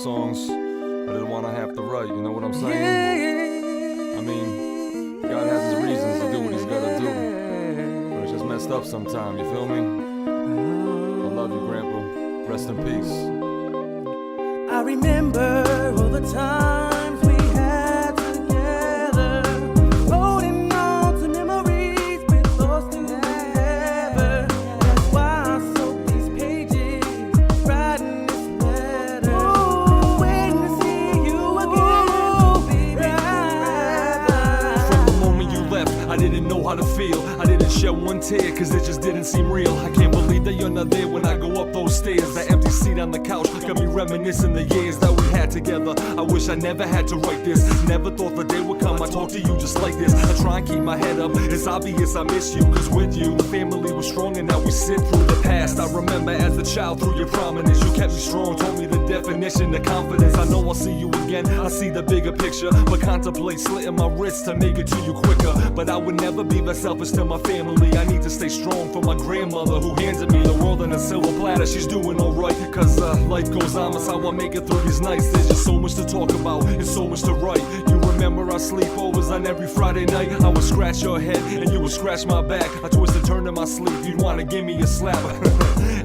songs I didn't want to have to write, you know what I'm saying? I mean, God has his reasons to do what he's gotta do, but it's just messed up sometime, you feel me? I love you, Grandpa. Rest in peace. I remember all the times we had together, holding on to memories we're lost together. That's why I soak these pages, writing this letter. Ooh, waiting to see you again, baby, forever. From the moment you left, I didn't know how to feel. I didn't shed one tear, cause it just didn't seem real. I can't believe that you're not there when I go up those stairs. That empty seat on the couch got me reminiscing the years that we had together. I wish I never had to write this. Never thought the day would come I talk to you just like this. I try and keep my head up, it's obvious I miss you, cause with you, the family was strong and now we sit through the past. I remember as a child through your prominence, you kept me strong, told me the definition of confidence. I know I'll see you again, I see the bigger picture, but contemplate slitting my wrists to make it to you quicker. But I would never be that selfish to my family. I need to stay strong for my grandmother who handed me the world on a silver platter. She's doing alright, cause life goes on, that's how I make it through these nights. There's just so much to talk about and so much to write. You remember our sleepovers on every Friday night? I would scratch your head and you would scratch my back. I twist and turn in my sleep, you'd wanna give me a slap.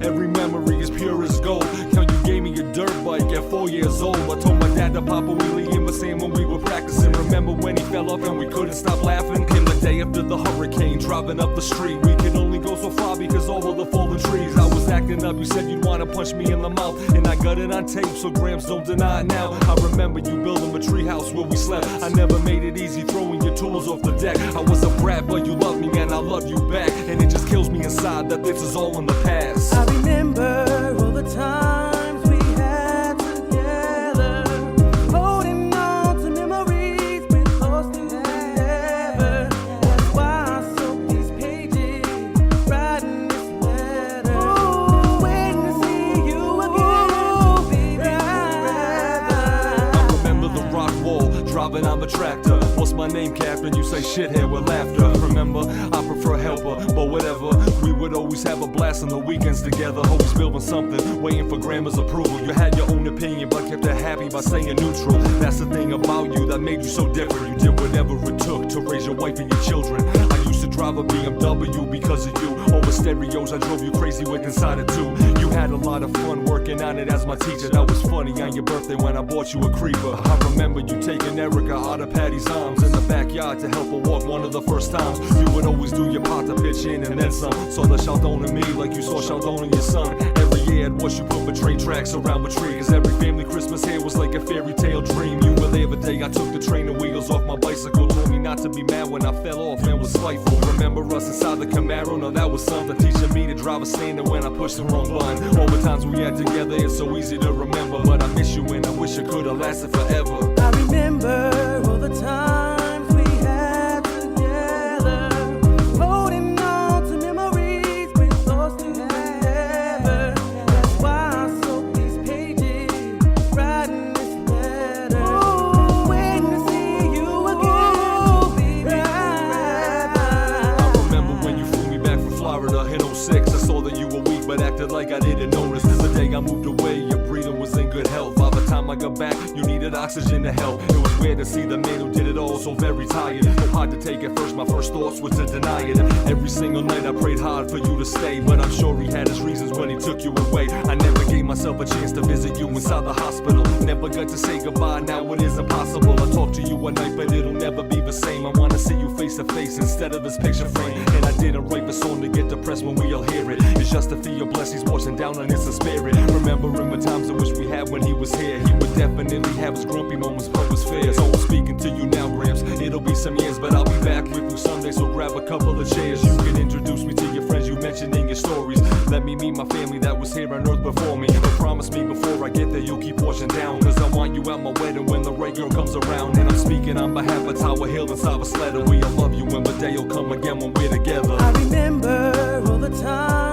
Every memory is pure as gold. How you gave me a dirt bike at 4 years old. I told my dad to pop a wheelie in the sand when we were practicing. Remember when he fell off and we couldn't stop laughing? Came the day after the hurricane, driving up the street. We could only go so far because all of the fallen trees. I was acting up, you said you'd wanna punch me in the mouth, and I got it on tape so Gramps don't deny it now. I remember you building a treehouse where we slept. I never made it easy throwing your tools off the deck. I was a brat but you loved me and I love you back, and it just kills me inside that this is all in the past. I remember all the times we had together, holding on to memories we're lost together. That's why I soak these pages, writing this letter. Ooh, waiting to see you again, baby, forever. I remember the rock wall, driving on the tractor. What's my name, Captain? You say shithead with laughter. Remember, I prefer helper, but whatever. We would always have a blast on the weekends together. Always building something, waiting for grandma's approval. You had your own opinion, but kept it happy by staying neutral. That's the thing about you that made you so different. You did whatever it took to raise your wife and your children. I used to drive a BMW because of you. Over stereos, I drove you crazy with inside it too. You had a lot of fun working on it as my teacher. That was funny on your birthday when I bought you a creeper. I remember you taking Erica out of Patty's arms in the backyard to help her walk one of the first times. You would always do your part to pitch in and then some. Saw the Sheldon in me like you saw Sheldon in your son. Every year I'd watch you put the train tracks around the tree, cause every family Christmas here was like a fairy tale dream. You were there the day I took the training wheels off my bicycle. Told me not to be mad when I fell off and was spiteful. Remember us inside the Camaro? No, that was something. Teaching me to drive a standard when I pushed the wrong button. All the times we had together, it's so easy to remember. But I miss you and I wish it could've lasted forever. I remember all the times we had together, holding on to memories we're lost together. That's why I soak these pages, writing this letter. Ooh, waiting to see you again, baby, forever. I remember when you flew me back from Florida in 06. I saw that you were weak but acted like I didn't notice. Cause the day I moved away, your breathing was in good health. By the time I got back, you needed oxygen to help. It was weird to see the man who did it all so very tired. So hard to take at first, my first thoughts were to deny it. Every single night I prayed hard for you to stay, but I'm sure he had his reasons when he took you away. I never gave myself a chance to visit you inside the hospital. Never got to say goodbye, now it is impossible. I talk to you at night, but it'll never be the same. I wanna see you face to face instead of this picture frame. And I didn't write the song to get depressed when we all hear it. It's just to feel your blessings washing down on us in spirit. Remembering the times I wish we had when he was here. He would definitely have his grumpy moments, but was fair. So I'm speaking to you now, Gramps. It'll be some years, but I'll be back with you someday. So grab a couple of chairs. You can introduce me to your friends you mentioned in your stories. Let me meet my family that was here on earth before me. But promise me before I get there you'll keep washing down, cause I want you at my wedding when the right girl comes around. And I'm speaking on behalf of Tower Hill and Salvador. We all love you when the day will come again when we're together. I remember all the times